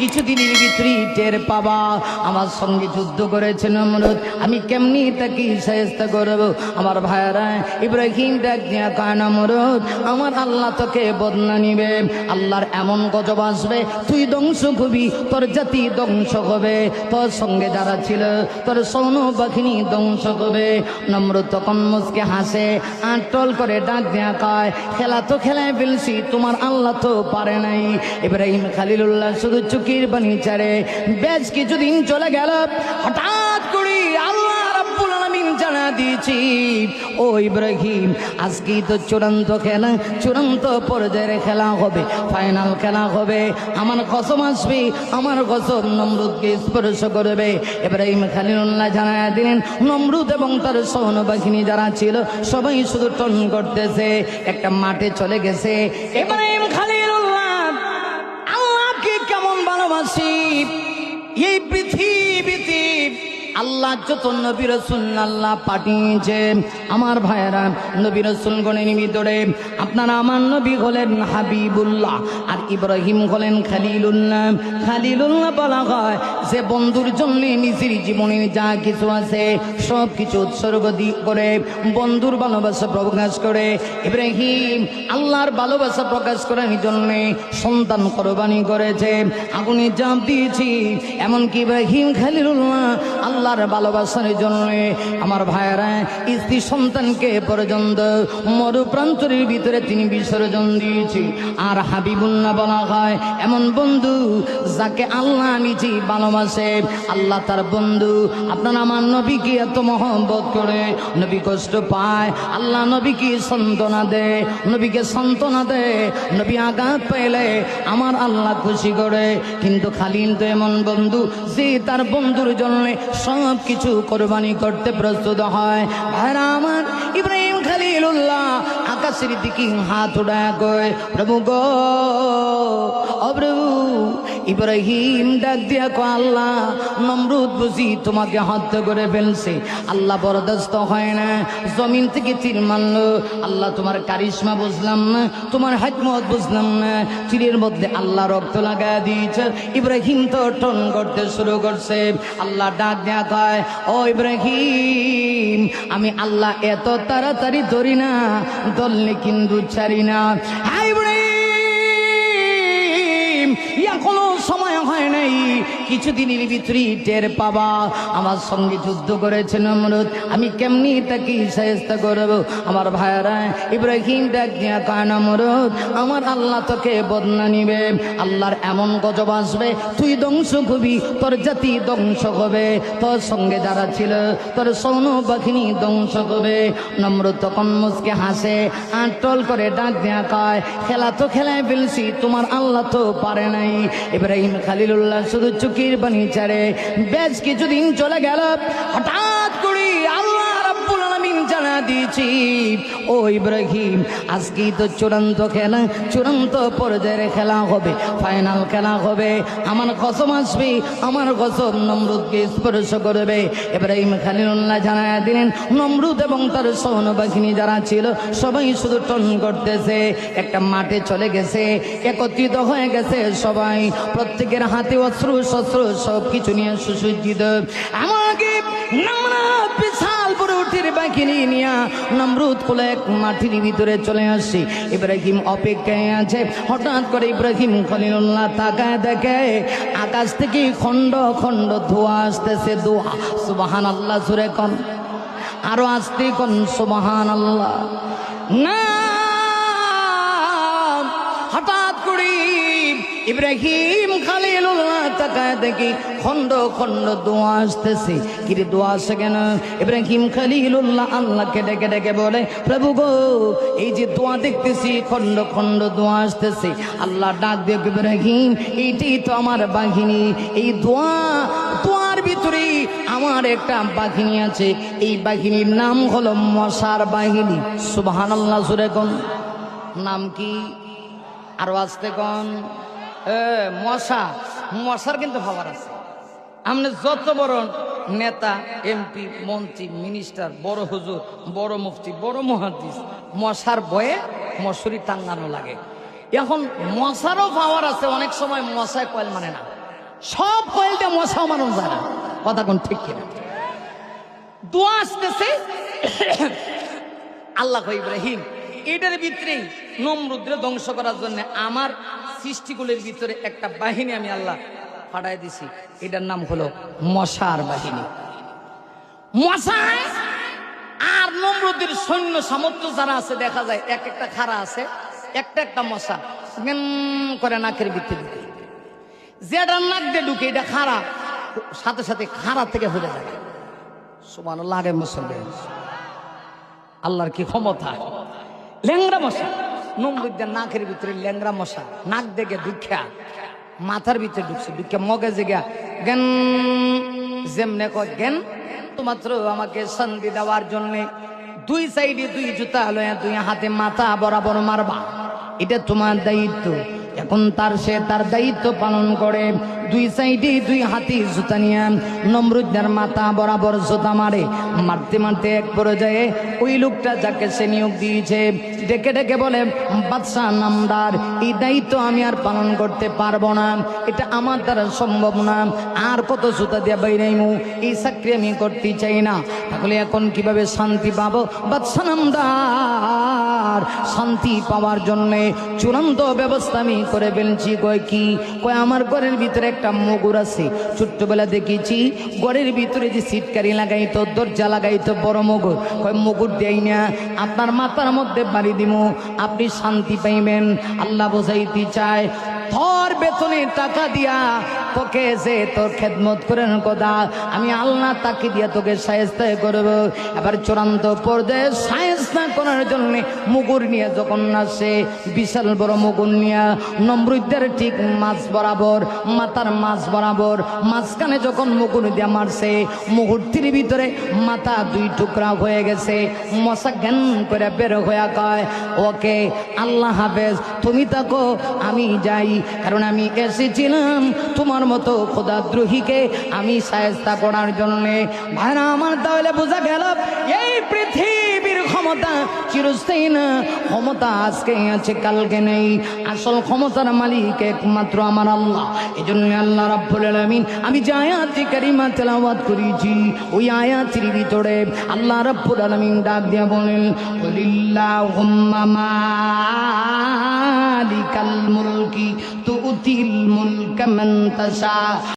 কিছুদিনের ভিতরেই টের পাবা আমার সঙ্গে যুদ্ধ করেছে নমরুদ, আমি কেমনি তাকে শায়েস্তা করব। আমার ভাইরা ইব্রাহিম ডাক দিয়া কয় নমরুদ, আমার আল্লাহ তোকে বদলা নিবে, আল্লাহর এমন গজব আসবে তুই ধ্বংস হবি, তোর জাতি ধ্বংস হবে, তোর সঙ্গে যারা ছিল তোর সৈন্য বাহিনী ধ্বংস হবে। নমরুদ তখন মুচকে হাসে, আটল করে ডাক দেয়া কয়, খেলা তো খেলায় ফেলছি, তোমার আল্লাহ তো পারে নাই। ইব্রাহিম খলিলুল্লাহ শুধু চুকির বাণী ছাড়ে। বেশ কিছুদিন চলে গেল, হঠাৎ করে আল্লাহ রাব্বুল আলামিন জানা দিয়েছি, ও ইব্রাহিম আজকেই তো চূড়ান্ত খেলা, চূড়ান্ত পর্যায়ের খেলা হবে, ফাইনাল খেলা হবে, আমার কসম আসবে, আমার কসম নমরুদকে স্পর্শ করবে। ইব্রাহিম খলিলুল্লাহ জানায়া দিলেন, নমরুদ এবং তার সৈন্যবাহিনী যারা ছিল সবাই শুধু টন করতেছে, একটা মাঠে চলে গেছে। ইব্রাহিম খলিলুল্লাহ আল্লাহকে কেমন ভালোবাসি, এই পৃথিবীতে আল্লাহ যত নবী রাসূল আল্লাহ পাঠিয়েছে, আমার ভাইয়েরা নবী রাসূল গণের ভিতরে আপনারা আমার নবী হলেন হাবিবুল্লাহ আর ইব্রাহিম হলেন খলিলুল্লাহ। খলিলুল্লাহ বলা হয় যে বন্ধুর জন্য নিজের জীবনের যা কিছু আছে সব কিছু উৎসর্গ করে বন্ধুর ভালোবাসা প্রকাশ করে। ইব্রাহিম আল্লাহর ভালোবাসা প্রকাশ করার জন্য সন্তান কোরবানি করেছে, আগুনে জাপ দিয়েছি। এমনকি ইব্রাহিম খলিলুল্লাহ আল্লাহর ভালোবাসার জন্য আমার ভাইয়েরা স্ত্রী সন্তানকে পর্যন্ত মরুপ্রান্তরের ভিতরে তিনি বিসর্জন দিয়েছি। আর হাবিবুল্লাহ বলা হয় এমন বন্ধু যাকে আল্লাহ নিজে ভালোবাসে, আল্লাহ তার বন্ধু। আপনার আমার নবীকে এত মহব্বত করে, নবী কষ্ট পায়, আল্লাহ নবীকে সান্ত্বনা দেয়, নবীকে সান্ত্বনা দেয়, নবী আঘাত পেলে আমার আল্লাহ খুশি করে। কিন্তু খালিল তো এমন বন্ধু যে তার বন্ধুর জন্য সব কিছু কোরবানি করতে প্রস্তুত হয়। ভাইরা আমার ইব্রাহিম খলিলুল্লাহ আকাশের দিকে হাত উঠায় কয়, প্রভু গো, ও প্রভু। ইব্রাহিম ডাক দিয়া কয়, আল্লাহ নমরুদ বুঝি তোমাকে হত্যা করে ফেলছে। আল্লাহ বরদাস্ত হয় না, জমিন থেকে তীর মারলো। আল্লাহ তোমার কারিশমা বুঝলাম না, তোমার হিকমত বুঝলাম না, তীরের মধ্যে আল্লাহ রক্ত লাগায় দিয়েছে। ইব্রাহিম তো টন করতে শুরু করছে। আল্লাহ ডাক দেয়া কয়, ও ইব্রাহিম আমি আল্লাহ এত তাড়াতাড়ি ধরি না, ধরলে কিন্তু ছাড়ি না। হ্যাঁ ইব্রাহিম, এখনো সময় হয় নাই, কিছুদিনের ভিতরেই টের পাবা আমার সঙ্গে যুদ্ধ করেছে নমরুদ, আমি কেমনি তাকে শায়েস্তা করব। আমার ভাইরা ইব্রাহিম ডাক দিয়া কয়, নমরুদ আমার আল্লাহ তোকে বদলা নিবে, আল্লাহর এমন গজব আসবে তুই ধ্বংস হবি, তোর জাতি ধ্বংস হবে, তোর সঙ্গে যারা ছিল তোর সৈন্য বাহিনী ধ্বংস হবে। নমরুদ তখন মুচকে হাসে, আটল করে ডাক দেয়া কয়, খেলা তো খেলায় ফেলছি, তোমার আল্লাহ তো পারে নাই। ইব্রাহিম খলিলুল্লাহ শুধু চুকির বাণী ছাড়ে। বেশ কিছুদিন চলে গেল, হঠাৎ করে আল্লাহ রাব্বুল আলামিন জানা দিয়েছি, ও ইব্রাহিম আজকেই তো চূড়ান্ত খেলা, চূড়ান্ত পর্যায়ের খেলা হবে, ফাইনাল খেলা হবে, আমার কসম আসবে, আমার কসম নমরুদকে স্পর্শ করবে। ইব্রাহিম খলিলুল্লাহ জানায়া দিলেন, নমরুদ এবং তার সৈন্যবাহিনী যারা ছিল সবাই শুধু টন করতেছে, একটা মাঠে চলে গেছে, একত্রিত হয়ে গেছে সবাই, প্রত্যেকের হাতে অস্ত্র শস্ত্র সব কিছু নিয়ে সুসজ্জিত। আমাকে বিশাল বড় উঠের বাহিনী নিয়ে নমরুদ কোলে এক মাটির ভিতরে চলে আসছে। ইব্রাহিম অপেক্ষায় আছে। হঠাৎ করে ইব্রাহিম খলিলুল্লাহ তাকায় দেখে আকাশ থেকে খন্ড খন্ড ধোঁয়া আসতেছে। ধোঁয়া, সুবহানাল্লাহ জোরে কোন, আরো আসতে কোন সুবহানাল্লাহ। না, হঠাৎ করে ইব্রাহিম খলিলুল্লাহ তাকায় দেখি খন্ড খন্ড দোয়া আসতেছে। কিরে দোয়া আসে কেন? ইব্রাহিম খলিলুল্লাহ আল্লাহকে ডেকে ডেকে বলে, প্রভু গো, এই যে দোয়া দেখতেছি খন্ড খন্ড দোয়া আসতেছে। আল্লাহ ডাক দিয়ে, ইব্রাহিম এইটাই তো আমার বাহিনী, এই দোয়ার ভিতরে আমার একটা বাহিনী আছে, এই বাহিনীর নাম হলো মশার বাহিনী। সুবহানাল্লাহ জোরে কোন, নাম কি? আরো আসতে কোন, মশা। মশার কিন্তু খবর আছে। আপনি যত বড় নেতা, এমপি, মন্ত্রী, মিনিস্টার, বড় হুজুর, বড় মুফতি, বড় মুহাদ্দিস, মশার ভয়ে মশুরি টাঙ্গানো লাগে। এখন মশারও পাওয়ার আছে, অনেক সময় মশায় কয়েল মানে না। সব কয়েলটা মশাও মানুষ যায় না। কথা কোন ঠিক কিনা? দোয়া আসতেছে আল্লাহ ইব্রাহিম এটার ভিতরেই নমরুদ্রে ধ্বংস করার জন্য আমার সৃষ্টিগুলির ভিতরে একটা বাহিনী আমি আল্লাহ পাঠাই দিছি। এটার নাম হলো মশার বাহিনী। মশায় আর নমরুদের সৈন্য সামর্থ্য যারা আছে দেখা যায় এক একটা খাড়া আছে, একটা একটা মশা করে নাকের ভিতরে ঢুকে, যেটা নাক দিয়ে ঢুকে এটা খাড়া সাথে সাথে খাড়া থেকে হয়ে যায়। সুবহানাল্লাহ। আগে মুসলমান আল্লাহর কি ক্ষমতা! ল্যাংরা মশা নমরুদের নাকের ভিতরে ল্যাংরা মশা নাক দেখে ঢুকা মাথার ভিতরে ঢুকছে, ঢুকে মগজে গিয়া জ্ঞান যেমনে জ্ঞান মাত্র আমাকে শান্তি দেওয়ার জন্য দুই সাইডে দুই জুতা লয়া দুই হাতে মাথা বরাবর মারবা, এটা তোমার দায়িত্ব। এখন তার দায়িত্ব পালন করে দুই সাইডে দুই হাতি জুতা নিয়ে নমরুদের মাথা বরাবর জুতা মারে। মারতে মারতে এক পর্যায়ে ওই লোকটা যাকে সে নিয়োগ দিয়েছে ডেকে ডেকে বলে, বাদশাহ নামদার, এই দায়িত্ব আমি আর পালন করতে পারবো না, এটা আমার দ্বারা সম্ভব না, আর কত জুতা দিয়ে বাইরাইমু, এই চাকরি আমি করতে চাই না। তাহলে এখন কিভাবে শান্তি পাবো? বাদশাহ নামদার, শান্তি পাওয়ার জন্য চূড়ান্ত ব্যবস্থা আমি করে ফেলছি। কয় কি? কয় আমার ঘরের ভিতরে একটা মুগুর আছে, ছোট্টবেলা দেখেছি ঘরের ভিতরে যে সিটকারি লাগাইতো, দরজা লাগাইতো, বড় মুগুর। কয় মুগুর দেই না, আপনার মাথার মধ্যে বাড়ি দিব, আপনি শান্তি পাইবেন। আল্লাহ বোঝাইতে চায় তোর বেতনের টাকা দিয়া তোকে যে তোর খেদমত করেন কথা, আমি আল্লাহ তাকে দিয়া তোকে শায়েস্তা করব। এবার চূড়ান্ত পর্যায়ে শায়েস্তা করার জন্য মুগুর নিয়ে যখন আসে, বিশাল বড় মুগুর নিয়ে নমরুদের ঠিক মাছ বরাবর, মাথার মাছ বরাবর মাঝখানে যখন মুগুর দিয়ে মারছে, মুহূর্তের ভিতরে মাথা দুই টুকরা হয়ে গেছে। মশা জ্ঞান করে বের হয়ে কয়, ওকে আল্লাহ হাফেজ, তুমি থাকো, আমি যাই, কারণ আমি এসেছিলাম তোমার মতো খোদাদ্রোহীকে আমি শায়েস্তা করার জন্য। ভাইরা আমার, তাহলে বোঝা গেল এই পৃথিবীর ক্ষমতা চিরস্থায়ী না, ক্ষমতা আজকে আছে কালকে নেই, আসল ক্ষমতার মালিক একমাত্র আমার আল্লাহ। এই জন্য আল্লাহ রাব্বুল আলামিন আমি যে আয়াতি কারিমা তেলাওয়াত করেছি, ওই আয়াতের ভিতরে আল্লাহ রাব্বুল আলামিন ডাক দিয়া বলেন, কুলিল্লাহুম্মা মালিকাল মুলকি তুতিল মুলকা মান তাশা।